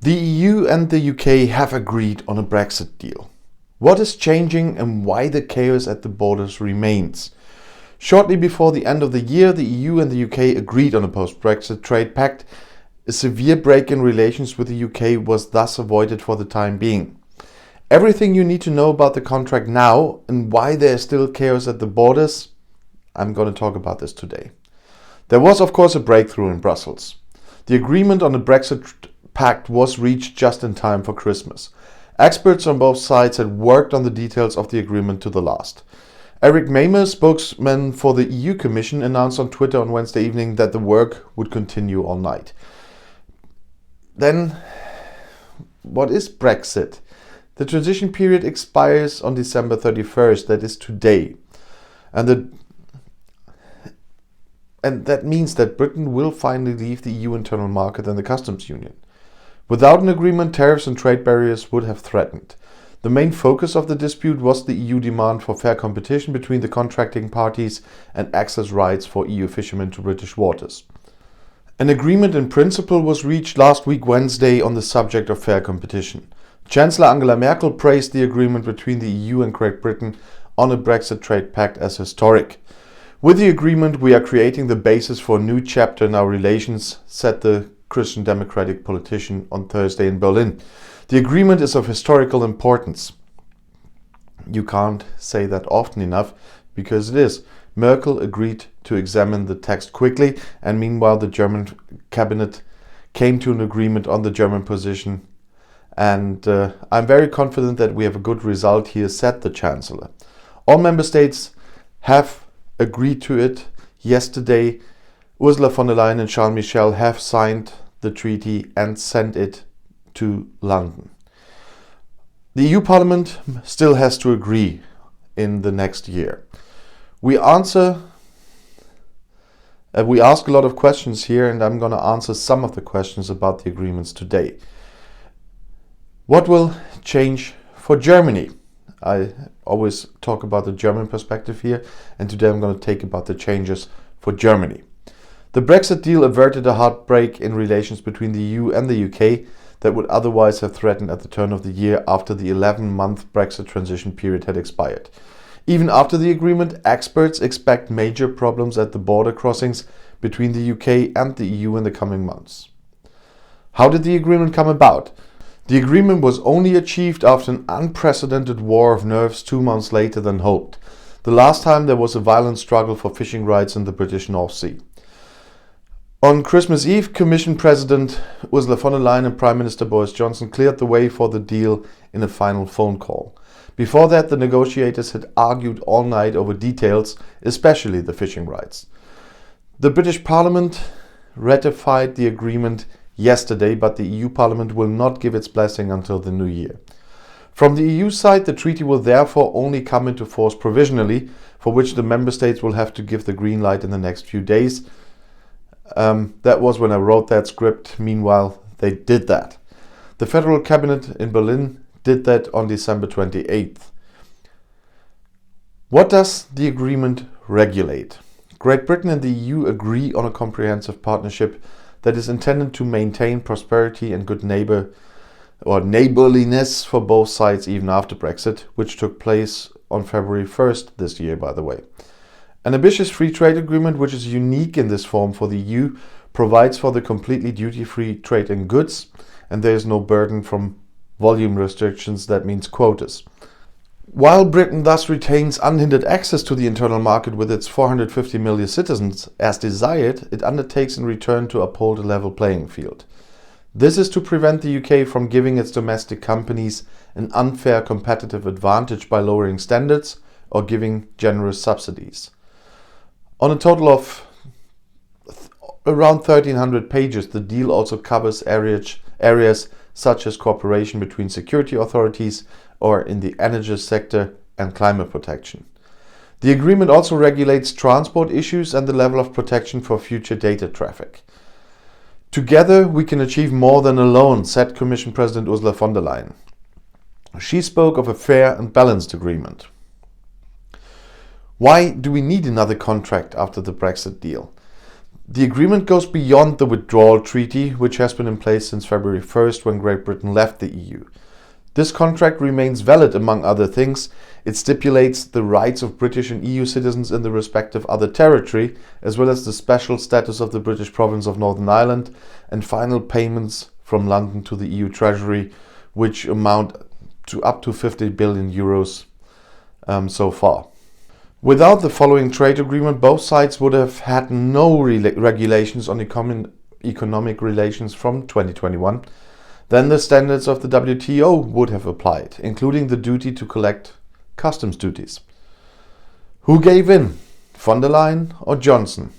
The EU and the UK have agreed on a Brexit deal. What is changing and why the chaos at the borders remains? Shortly before the end of the year, the EU and the UK agreed on a post-Brexit trade pact. A severe break in relations with the UK was thus avoided for the time being. Everything you need to know about the contract now and why there is still chaos at the borders, I'm going to talk about this today. There was, of course, a breakthrough in Brussels. The agreement on the Brexit pact was reached just in time for Christmas. Experts on both sides had worked on the details of the agreement to the last. Eric Mamer, spokesman for the EU Commission, announced on Twitter on Wednesday evening that the work would continue all night. Then, what is Brexit? The transition period expires on December 31st, that is today. And that means that Britain will finally leave the EU internal market and the customs union. Without an agreement, tariffs and trade barriers would have threatened. The main focus of the dispute was the EU demand for fair competition between the contracting parties and access rights for EU fishermen to British waters. An agreement in principle was reached last week Wednesday on the subject of fair competition. Chancellor Angela Merkel praised the agreement between the EU and Great Britain on a Brexit trade pact as historic. With the agreement, we are creating the basis for a new chapter in our relations, said the Christian Democratic politician on Thursday in Berlin. The agreement is of historical importance. You can't say that often enough, because it is. Merkel agreed to examine the text quickly, and meanwhile the German cabinet came to an agreement on the German position. And I'm very confident that we have a good result here, said the Chancellor. All member states have agreed to it. Yesterday, Ursula von der Leyen and Charles Michel have signed the treaty and sent it to London. The EU Parliament still has to agree in the next year. We ask a lot of questions here, and I'm going to answer some of the questions about the agreements today. What will change for Germany? I always talk about the German perspective here, and today I'm going to take about the changes for Germany. The Brexit deal averted a hard break in relations between the EU and the UK that would otherwise have threatened at the turn of the year after the 11-month Brexit transition period had expired. Even after the agreement, experts expect major problems at the border crossings between the UK and the EU in the coming months. How did the agreement come about? The agreement was only achieved after an unprecedented war of nerves 2 months later than hoped. The last time there was a violent struggle for fishing rights in the British North Sea. On Christmas Eve, Commission President Ursula von der Leyen and Prime Minister Boris Johnson cleared the way for the deal in a final phone call. Before that, the negotiators had argued all night over details, especially the fishing rights. The British Parliament ratified the agreement yesterday, but the EU Parliament will not give its blessing until the new year. From the EU side, the treaty will therefore only come into force provisionally, for which the member states will have to give the green light in the next few days. That was when I wrote that script. Meanwhile, they did that. The Federal Cabinet in Berlin did that on December 28th. What does the agreement regulate? Great Britain and the EU agree on a comprehensive partnership that is intended to maintain prosperity and good neighborliness for both sides even after Brexit, which took place on February 1st this year, by the way. An ambitious free trade agreement, which is unique in this form for the EU, provides for the completely duty-free trade in goods, and there is no burden from volume restrictions, that means quotas. While Britain thus retains unhindered access to the internal market with its 450 million citizens as desired, it undertakes in return to uphold a level playing field. This is to prevent the UK from giving its domestic companies an unfair competitive advantage by lowering standards or giving generous subsidies. On a total of around 1,300 pages, the deal also covers areas such as cooperation between security authorities or in the energy sector and climate protection. The agreement also regulates transport issues and the level of protection for future data traffic. Together we can achieve more than alone, said Commission President Ursula von der Leyen. She spoke of a fair and balanced agreement. Why do we need another contract after the Brexit deal? The agreement goes beyond the withdrawal treaty, which has been in place since February 1st when Great Britain left the EU. This contract remains valid, among other things. It stipulates the rights of British and EU citizens in the respective other territory, as well as the special status of the British province of Northern Ireland, and final payments from London to the EU Treasury, which amount to up to 50 billion euros so far. Without the following trade agreement, both sides would have had no regulations on economic relations from 2021. Then the standards of the WTO would have applied, including the duty to collect customs duties. Who gave in? Von der Leyen or Johnson?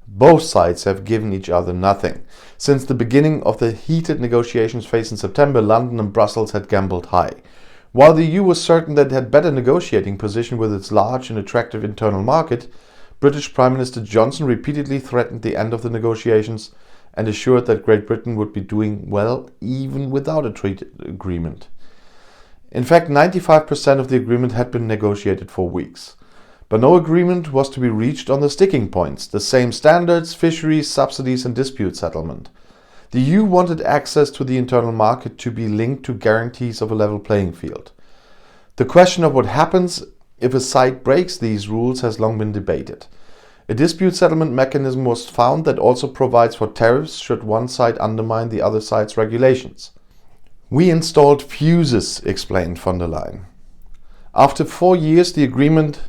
Both sides have given each other nothing. Since the beginning of the heated negotiations phase in September, London and Brussels had gambled high. While the EU was certain that it had better negotiating position with its large and attractive internal market, British Prime Minister Johnson repeatedly threatened the end of the negotiations and assured that Great Britain would be doing well even without a trade agreement. In fact, 95% of the agreement had been negotiated for weeks. But no agreement was to be reached on the sticking points, the same standards, fisheries, subsidies and dispute settlement. The EU wanted access to the internal market to be linked to guarantees of a level playing field. The question of what happens if a side breaks these rules has long been debated. A dispute settlement mechanism was found that also provides for tariffs should one side undermine the other side's regulations. We installed fuses, explained von der Leyen. After 4 years, the agreements,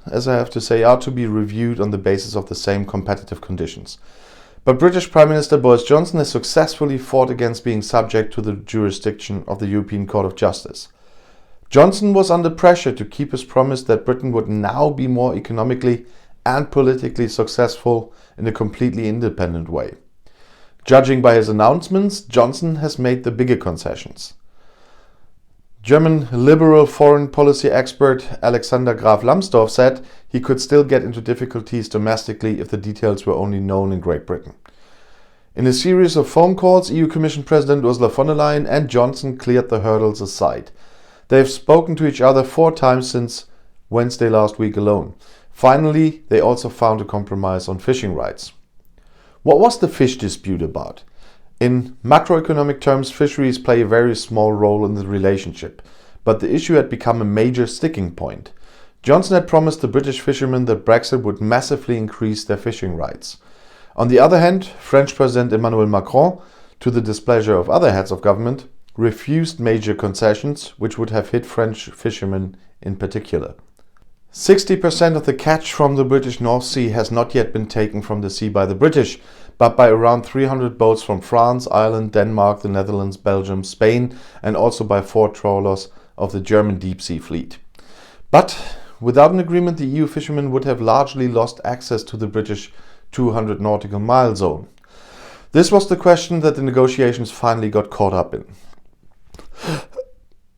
as I have to say, are to be reviewed on the basis of the same competitive conditions. But British Prime Minister Boris Johnson has successfully fought against being subject to the jurisdiction of the European Court of Justice. Johnson was under pressure to keep his promise that Britain would now be more economically and politically successful in a completely independent way. Judging by his announcements, Johnson has made the bigger concessions. German liberal foreign policy expert Alexander Graf Lambsdorff said he could still get into difficulties domestically if the details were only known in Great Britain. In a series of phone calls, EU Commission President Ursula von der Leyen and Johnson cleared the hurdles aside. They have spoken to each other 4 times since Wednesday last week alone. Finally, they also found a compromise on fishing rights. What was the fish dispute about? In macroeconomic terms, fisheries play a very small role in the relationship, but the issue had become a major sticking point. Johnson had promised the British fishermen that Brexit would massively increase their fishing rights. On the other hand, French President Emmanuel Macron, to the displeasure of other heads of government, refused major concessions which would have hit French fishermen in particular. 60% of the catch from the British North Sea has not yet been taken from the sea by the British, but by around 300 boats from France, Ireland, Denmark, the Netherlands, Belgium, Spain, and also by 4 trawlers of the German deep sea fleet. But without an agreement, the EU fishermen would have largely lost access to the British 200 nautical mile zone. This was the question that the negotiations finally got caught up in.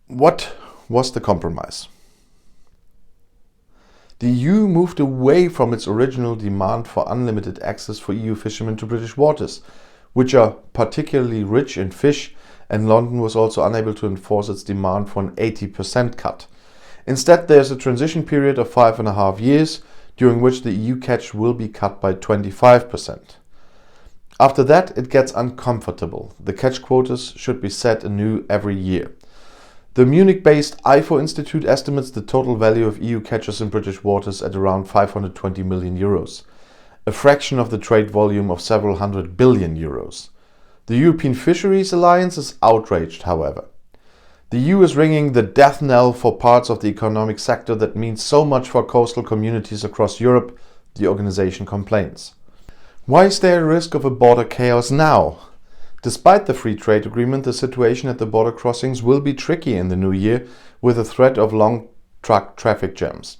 What was the compromise? The EU moved away from its original demand for unlimited access for EU fishermen to British waters, which are particularly rich in fish, and London was also unable to enforce its demand for an 80% cut. Instead, there is a transition period of 5.5 years, during which the EU catch will be cut by 25%. After that, it gets uncomfortable. The catch quotas should be set anew every year. The Munich-based IFO Institute estimates the total value of EU catches in British waters at around 520 million euros, a fraction of the trade volume of several hundred billion euros. The European Fisheries Alliance is outraged, however. The EU is ringing the death knell for parts of the economic sector that means so much for coastal communities across Europe, the organization complains. Why is there a risk of a border chaos now? Despite the free trade agreement, the situation at the border crossings will be tricky in the new year with the threat of long truck traffic jams.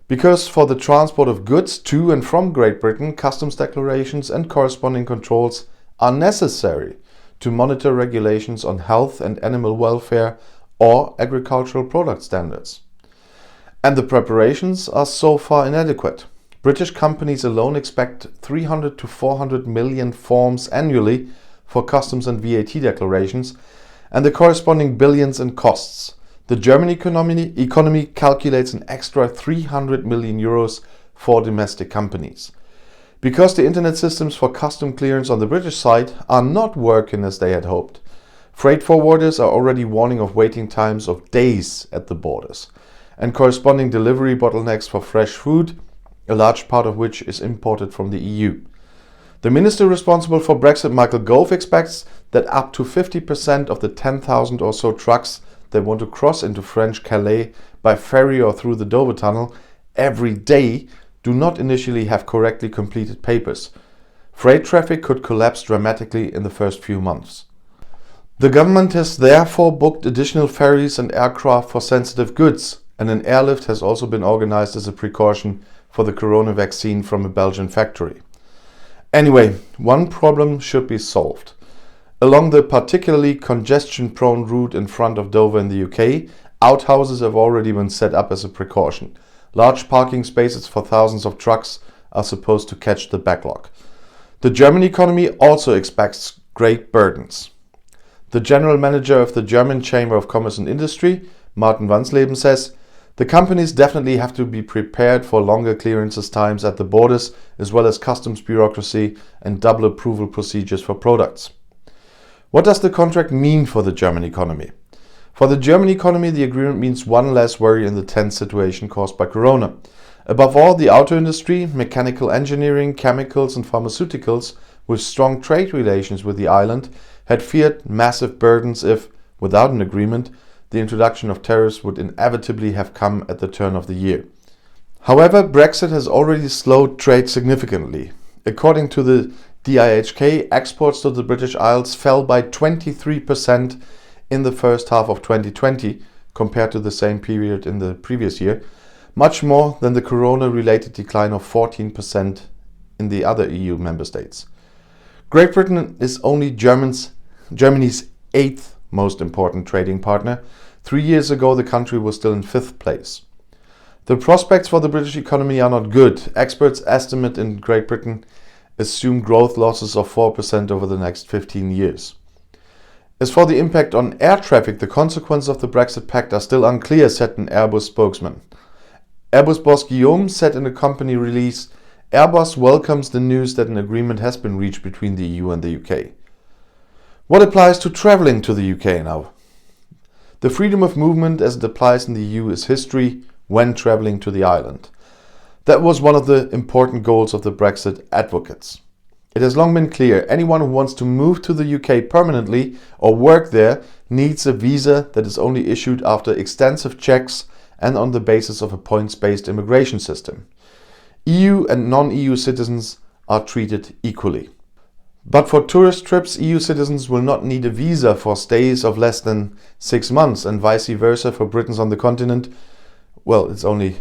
Because for the transport of goods to and from Great Britain, customs declarations and corresponding controls are necessary to monitor regulations on health and animal welfare or agricultural product standards. And the preparations are so far inadequate. British companies alone expect 300 to 400 million forms annually for customs and VAT declarations, and the corresponding billions in costs. The German economy calculates an extra 300 million euros for domestic companies. Because the internet systems for custom clearance on the British side are not working as they had hoped, freight forwarders are already warning of waiting times of days at the borders and corresponding delivery bottlenecks for fresh food, a large part of which is imported from the EU. The minister responsible for Brexit, Michael Gove, expects that up to 50% of the 10,000 or so trucks that want to cross into French Calais by ferry or through the Dover Tunnel every day do not initially have correctly completed papers. Freight traffic could collapse dramatically in the first few months. The government has therefore booked additional ferries and aircraft for sensitive goods, and an airlift has also been organized as a precaution for the corona vaccine from a Belgian factory. Anyway, one problem should be solved. Along the particularly congestion-prone route in front of Dover in the UK, outhouses have already been set up as a precaution. Large parking spaces for thousands of trucks are supposed to catch the backlog. The German economy also expects great burdens. The general manager of the German Chamber of Commerce and Industry, Martin Wansleben, says, "The companies definitely have to be prepared for longer clearances times at the borders, as well as customs bureaucracy and double approval procedures for products." What does the contract mean for the German economy? For the German economy, the agreement means one less worry in the tense situation caused by Corona. Above all, the auto industry, mechanical engineering, chemicals and pharmaceuticals, with strong trade relations with the island, had feared massive burdens if, without an agreement, the introduction of tariffs would inevitably have come at the turn of the year. However, Brexit has already slowed trade significantly. According to the DIHK, exports to the British Isles fell by 23% in the first half of 2020 compared to the same period in the previous year, much more than the corona-related decline of 14% in the other EU member states. Great Britain is only Germany's 8th most important trading partner. 3 years ago, the country was still in 5th place. The prospects for the British economy are not good. Experts estimate in Great Britain assume growth losses of 4% over the next 15 years. As for the impact on air traffic, the consequences of the Brexit pact are still unclear, said an Airbus spokesman. Airbus boss Guillaume said in a company release, "Airbus welcomes the news that an agreement has been reached between the EU and the UK." What applies to travelling to the UK now? The freedom of movement as it applies in the EU is history when travelling to the island. That was one of the important goals of the Brexit advocates. It has long been clear anyone who wants to move to the UK permanently or work there needs a visa that is only issued after extensive checks and on the basis of a points-based immigration system. EU and non-EU citizens are treated equally. But for tourist trips, EU citizens will not need a visa for stays of less than 6 months, and vice versa for Britons on the continent. Well, it's only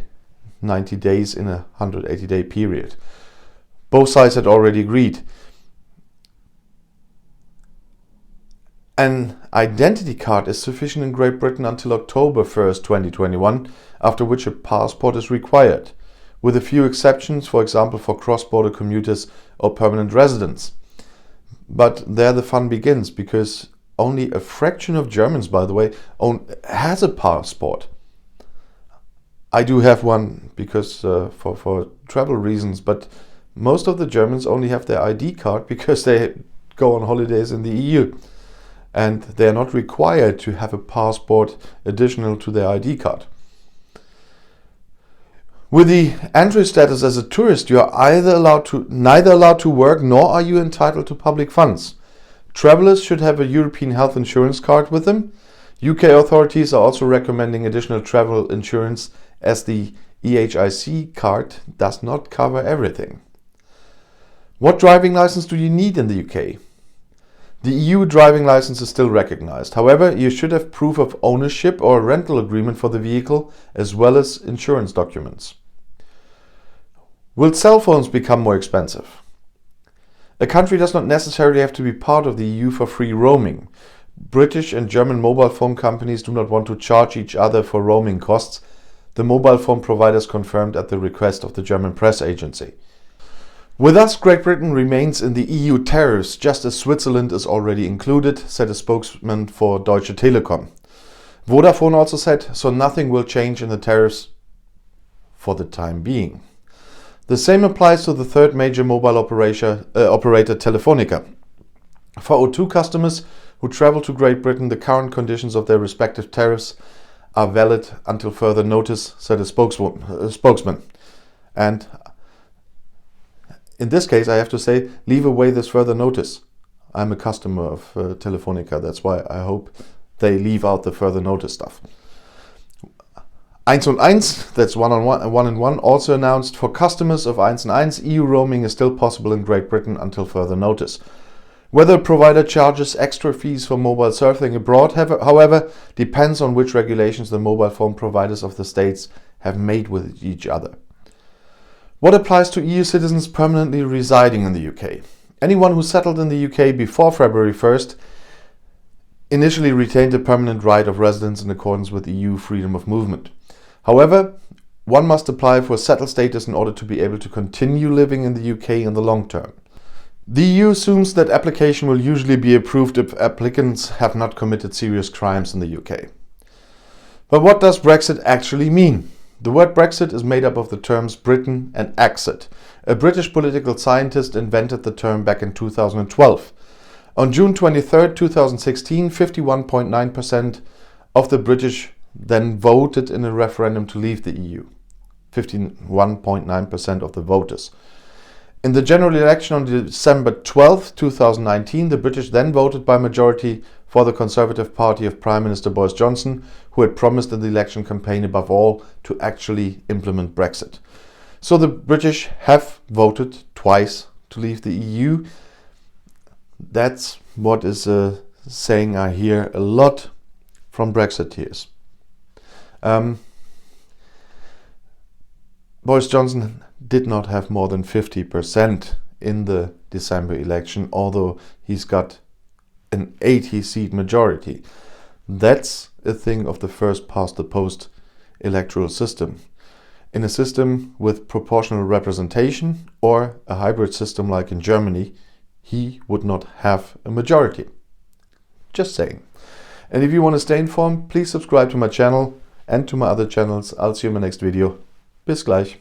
90 days in a 180-day period. Both sides had already agreed. An identity card is sufficient in Great Britain until October 1st, 2021, after which a passport is required, with a few exceptions, for example for cross-border commuters or permanent residents. But there the fun begins, because only a fraction of Germans, by the way, has a passport. I do have one because for travel reasons, but most of the Germans only have their ID card because they go on holidays in the EU. And they are not required to have a passport additional to their ID card. With the entry status as a tourist, you are neither allowed to work nor are you entitled to public funds. Travelers should have a European health insurance card with them. UK authorities are also recommending additional travel insurance, as the EHIC card does not cover everything. What driving license do you need in the UK? The EU driving license is still recognized. However, you should have proof of ownership or a rental agreement for the vehicle, as well as insurance documents. Will cell phones become more expensive? A country does not necessarily have to be part of the EU for free roaming. British and German mobile phone companies do not want to charge each other for roaming costs. The mobile phone providers confirmed at the request of the German press agency. With us, Great Britain remains in the EU tariffs, just as Switzerland is already included, said a spokesman for Deutsche Telekom. Vodafone also said, so nothing will change in the tariffs for the time being. The same applies to the third major mobile operator Telefonica. For O2 customers who travel to Great Britain, the current conditions of their respective tariffs are valid until further notice, said a spokesman. And in this case, I have to say, leave away this further notice. I'm a customer of Telefonica, that's why I hope they leave out the further notice stuff. 1&1, that's one-on-one, also announced for customers of 1&1, EU roaming is still possible in Great Britain until further notice. Whether a provider charges extra fees for mobile surfing abroad, however, depends on which regulations the mobile phone providers of the states have made with each other. What applies to EU citizens permanently residing in the UK? Anyone who settled in the UK before February 1st initially retained a permanent right of residence in accordance with EU freedom of movement. However, one must apply for settled status in order to be able to continue living in the UK in the long term. The EU assumes that application will usually be approved if applicants have not committed serious crimes in the UK. But what does Brexit actually mean? The word Brexit is made up of the terms Britain and exit. A British political scientist invented the term back in 2012. On June 23, 2016, 51.9% of the British then voted in a referendum to leave the EU. 51.9% of the voters. In the general election on December 12, 2019, the British then voted by majority for the Conservative Party of Prime Minister Boris Johnson, who had promised in the election campaign above all to actually implement Brexit. So the British have voted twice to leave the EU. That's what is a saying I hear a lot from Brexiteers. Boris Johnson did not have more than 50% in the December election, although he's got an 80-seat majority. That's a thing of the first past the post electoral system. In a system with proportional representation or a hybrid system like in Germany, he would not have a majority. Just saying. And if you want to stay informed, please subscribe to my channel and to my other channels. I'll see you in my next video. Bis gleich.